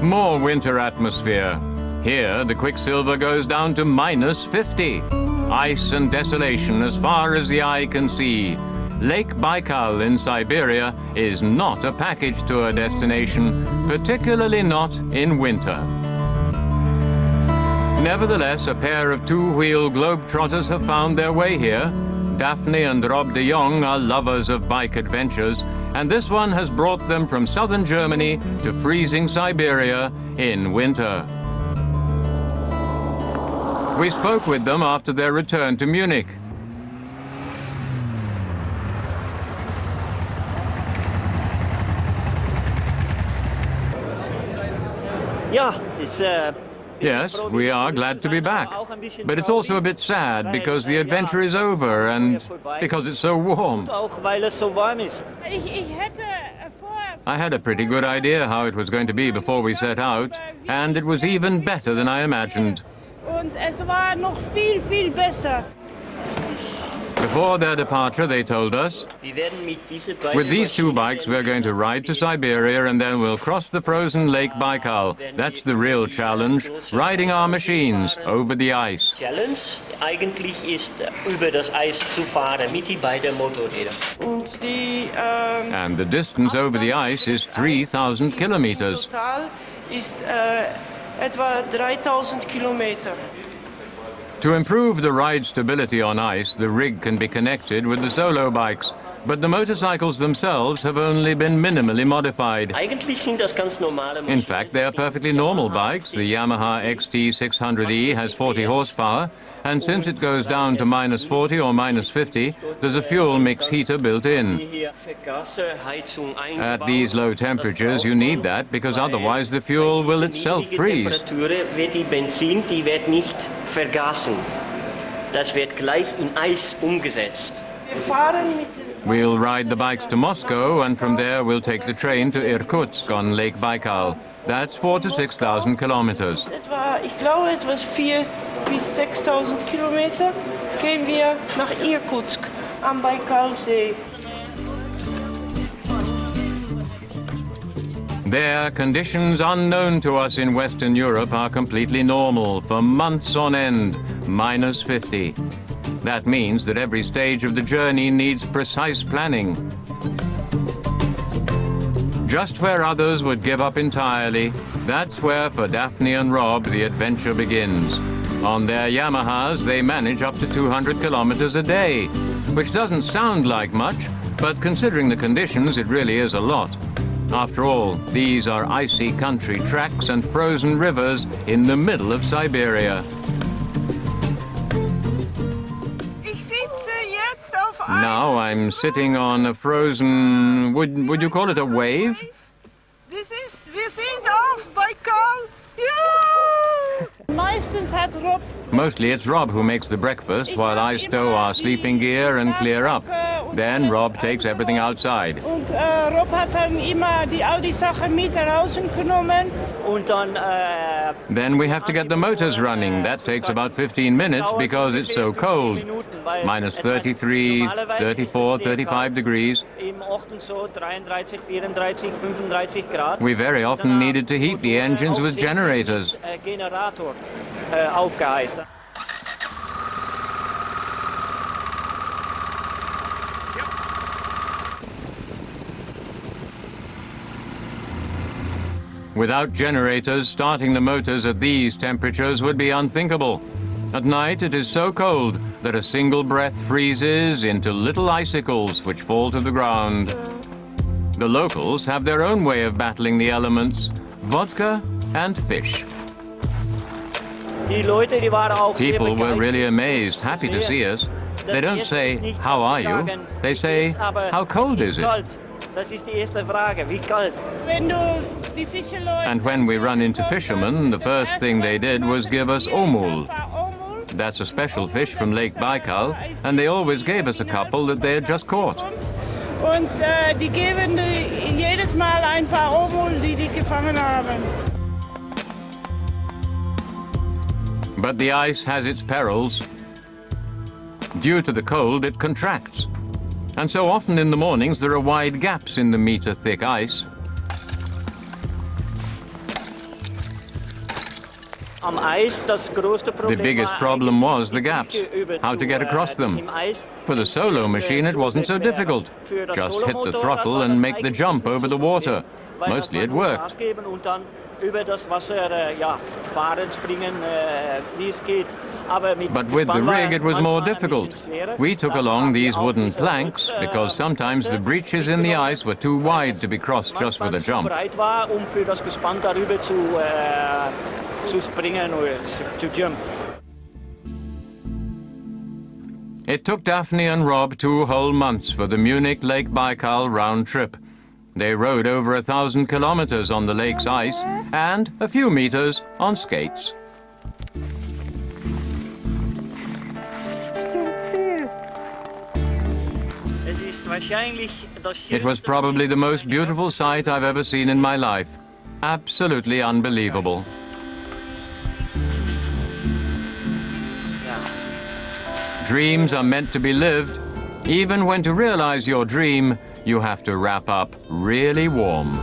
More winter atmosphere. Here, the quicksilver goes down to -50. Ice and desolation as far as the eye can see. Lake Baikal in Siberia is not a package tour destination, particularly not in winter. Nevertheless, a pair of two-wheel globetrotters have found their way here. Daphne and Rob de Jong are lovers of bike adventures, and this one has brought them from southern Germany to freezing Siberia in winter. We spoke with them after their return to Munich. Yes, we are glad to be back. But it's also a bit sad because the adventure is over and because it's so warm. I had a pretty good idea how it was going to be before we set out, and it was even better than I imagined. Before their departure, they told us, with these two bikes, we're going to ride to Siberia and then we'll cross the frozen Lake Baikal. That's the real challenge, riding our machines over the ice. Challenge eigentlich ist über das Eis zu fahren mit die beiden Motorräder. And the distance over the ice is 3,000 kilometers. Total ist etwa 3,000 Kilometer. To improve the ride stability on ice, the rig can be connected with the solo bikes. But the motorcycles themselves have only been minimally modified. Eigentlich sind das ganz normale Maschinen. In fact, they are perfectly normal bikes. The Yamaha XT600E has 40 horsepower, and since it goes down to -40 or -50, there's a fuel mix heater built in. At these low temperatures, you need that because otherwise the fuel will itself freeze. Wird die Benzin, die wird nicht vergasen. Das wird gleich in Eis umgesetzt. We'll ride the bikes to Moscow, and from there we'll take the train to Irkutsk on Lake Baikal. That's 4,000 to 6,000 kilometers. Ich glaube, etwas 4,000 bis 6,000 Kilometer gehen wir nach Irkutsk am Baikalsee. There, conditions unknown to us in Western Europe are completely normal for months on end, -50. That means that every stage of the journey needs precise planning. Just where others would give up entirely, that's where for Daphne and Rob the adventure begins. On their Yamahas, they manage up to 200 kilometers a day, which doesn't sound like much, but considering the conditions, it really is a lot. After all, these are icy country tracks and frozen rivers in the middle of Siberia. Now I'm sitting on a frozen, would you call it a wave? Wir sind auf Baikal. Ja! Meistens hat Rob. Mostly it's Rob who makes the breakfast while I stow our sleeping gear and clear up. Then Rob takes everything outside. Und Rob hat dann immer all die Sachen mit draußen genommen. Und dann Then we have to get the motors running. That takes about 15 minutes because it's so cold. -33, 34, 35 degrees. Im Ochten so 33, 34, 35 Grad. We very often needed to heat the engines with generators. Generator aufgeheizt. Without generators, starting the motors at these temperatures would be unthinkable. At night, it is so cold that a single breath freezes into little icicles which fall to the ground. The locals have their own way of battling the elements, vodka and fish. People were really amazed, happy to see us. They don't say, "How are you?" They say, "How cold is it?" And when we run into fishermen, the first thing they did was give us omul. That's a special fish from Lake Baikal, and they always gave us a couple that they had just caught. Und die geben jedes Mal ein paar Omul, die gefangen haben. But the ice has its perils. Due to the cold, it contracts. And so often in the mornings, there are wide gaps in the meter-thick ice. am Eis das größte The Problem biggest war problem eigentlich, was the die gaps, Brücke über how to zu, get across them. im Eis. For the solo machine, it wasn't so difficult. Für das Just hit the Solomotorrad throttle war and das make the eigentlich jump nicht over so the water. Problem, weil Mostly das it war nur worked. Gas geben und dann über das Wasser ja, fahren, springen, wie es geht. Aber mit But with the Gespann war rig, it was more manchmal ein bisschen difficult. schwerer. We took Da along haben wir these auch wooden diese planks Rücks, because sometimes the breaches in the ice were too wide to be crossed just with a manchmal jump. zu breit war, um für das Gespann darüber zu springen oder zu jump. It took Daphne and Rob 2 whole months for the Munich Lake Baikal round trip. They rode over 1,000 kilometers on the lake's ice and a few meters on skates. It was probably the most beautiful sight I've ever seen in my life. Absolutely unbelievable. Dreams are meant to be lived. Even when to realize your dream, you have to wrap up really warm.